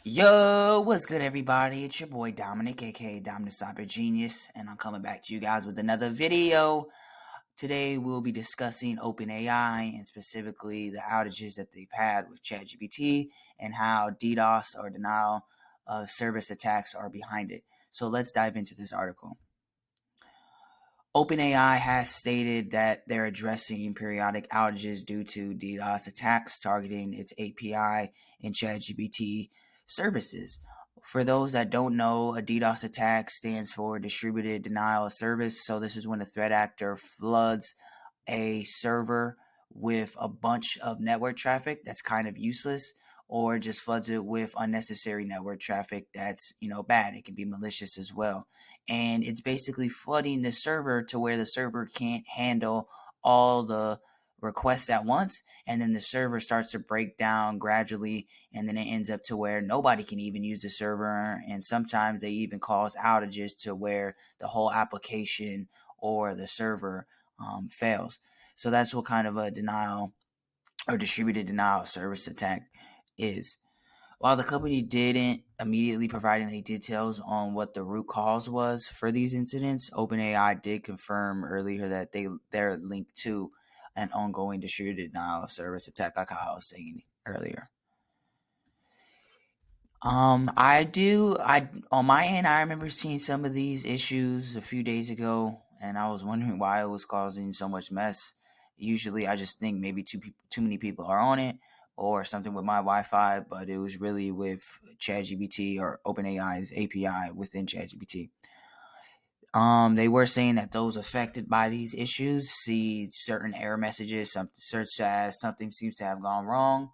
Yo, what's good, everybody? It's your boy Dominic, aka Dominic Cyber Genius, and I'm coming back to you guys with another video. Today, we'll be discussing OpenAI and specifically the outages that they've had with ChatGPT and how DDoS or denial of service attacks are behind it. So, let's dive into this article. OpenAI has stated that they're addressing periodic outages due to DDoS attacks targeting its API and ChatGPT services. For those that don't know, a DDoS attack stands for Distributed Denial of Service. So this is when a threat actor floods a server with a bunch of network traffic that's kind of useless, or just floods it with unnecessary network traffic that's, bad. It can be malicious as well. And it's basically flooding the server to where the server can't handle all the requests at once, and then the server starts to break down gradually, and then it ends up to where nobody can even use the server, and sometimes they even cause outages to where the whole application or the server fails. So that's what kind of a denial or distributed denial of service attack is. While the company didn't immediately provide any details on what the root cause was for these incidents, OpenAI did confirm earlier that they're linked to an ongoing distributed denial of service attack, like I was saying earlier. I on my end, I remember seeing some of these issues a few days ago, and I was wondering why it was causing so much mess. Usually, I just think maybe too many people are on it, or something with my Wi-Fi, but it was really with ChatGPT or OpenAI's API within ChatGPT. They were saying that those affected by these issues see certain error messages, such as something seems to have gone wrong,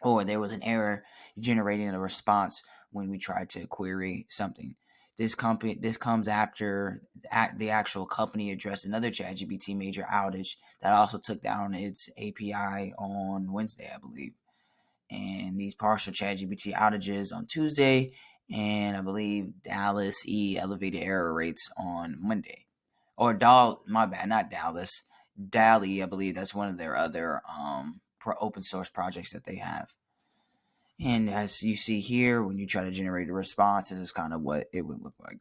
or there was an error generating a response when we tried to query something. This comes after the actual company addressed another ChatGPT major outage that also took down its API on Wednesday, I believe. And these partial ChatGPT outages on Tuesday, and I believe Dallas elevated error rates on Monday. Or my bad, not Dallas. Dali, I believe that's one of their other open source projects that they have. And as you see here, when you try to generate a response, this is kind of what it would look like.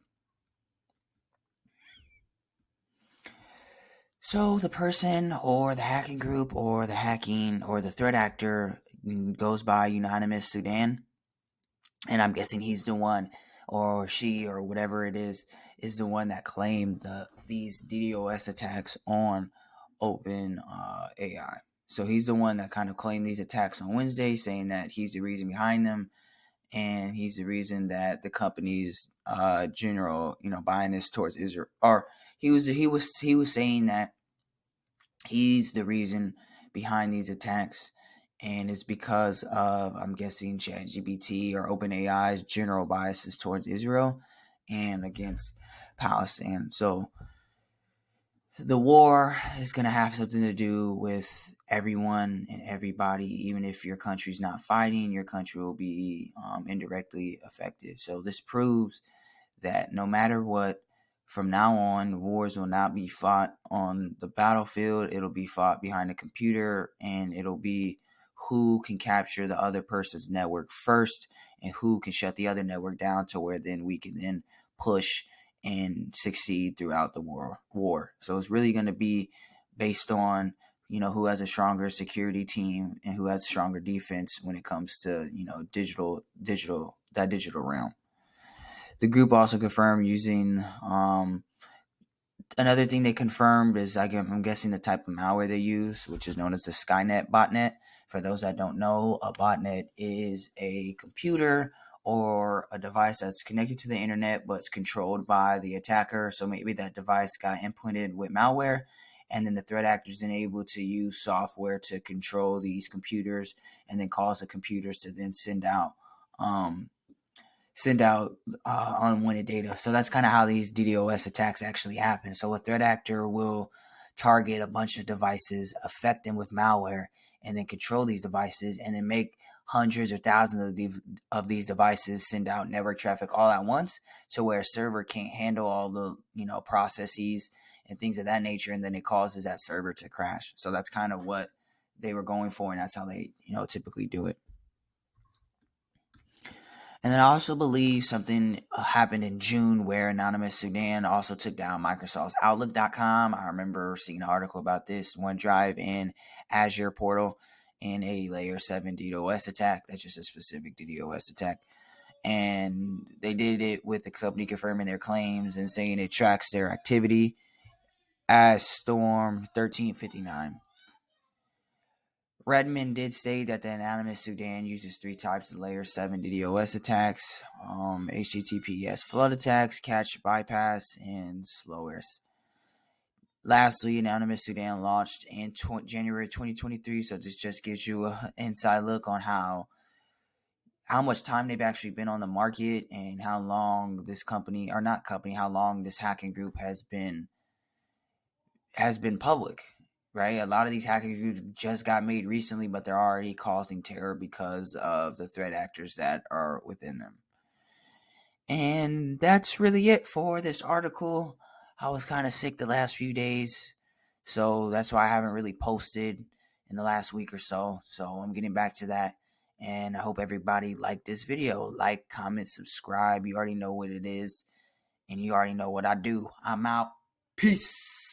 So the person or the hacking group or the hacking or the threat actor goes by Unanimous Sudan. And I'm guessing he's the one, or she, or whatever it is the one that claimed these DDoS attacks on OpenAI. So he's the one that kind of claimed these attacks on Wednesday, saying that he's the reason behind them, and he's the reason that the company's general, bias towards Israel, or he was saying that he's the reason behind these attacks, and it's because of, I'm guessing, ChatGPT or OpenAI's general biases towards Israel and against Palestine. So the war is going to have something to do with everyone and everybody. Even if your country's not fighting, your country will be indirectly affected. So this proves that no matter what, from now on, wars will not be fought on the battlefield. It'll be fought behind a computer, and it'll be who can capture the other person's network first and who can shut the other network down, to where then we can then push and succeed throughout the war. So it's really going to be based on, who has a stronger security team and who has a stronger defense when it comes to, digital realm. The group also confirmed using another thing they confirmed is, I'm guessing, the type of malware they use, which is known as the Skynet botnet. For those that don't know, a botnet is a computer or a device that's connected to the internet but it's controlled by the attacker. So maybe that device got implanted with malware, and then the threat actor is then able to use software to control these computers and then cause the computers to then send out unwanted data. So that's kind of how these DDoS attacks actually happen. So a threat actor will target a bunch of devices, affect them with malware, and then control these devices, and then make hundreds or thousands of these devices send out network traffic all at once, to where a server can't handle all the processes and things of that nature, and then it causes that server to crash. So that's kind of what they were going for, and that's how they typically do it. And then I also believe something happened in June where Anonymous Sudan also took down Microsoft's Outlook.com. I remember seeing an article about this, OneDrive and Azure portal in a layer 7 DDoS attack. That's just a specific DDoS attack. And they did it with the company confirming their claims and saying it tracks their activity as Storm 1359. Redmond did state that the anonymous Sudan uses 3 types of layer 7 DDoS attacks, HTTPS flood attacks, cache bypass, and slowest. Lastly, anonymous Sudan launched in January 2023, so this just gives you an inside look on how much time they've actually been on the market and how long this company, or not company, how long this hacking group has been public, right? A lot of these hacking groups just got made recently, but they're already causing terror because of the threat actors that are within them. And that's really it for this article. I was kind of sick the last few days, so that's why I haven't really posted in the last week or so. So I'm getting back to that. And I hope everybody liked this video. Like, comment, subscribe. You already know what it is. And you already know what I do. I'm out. Peace.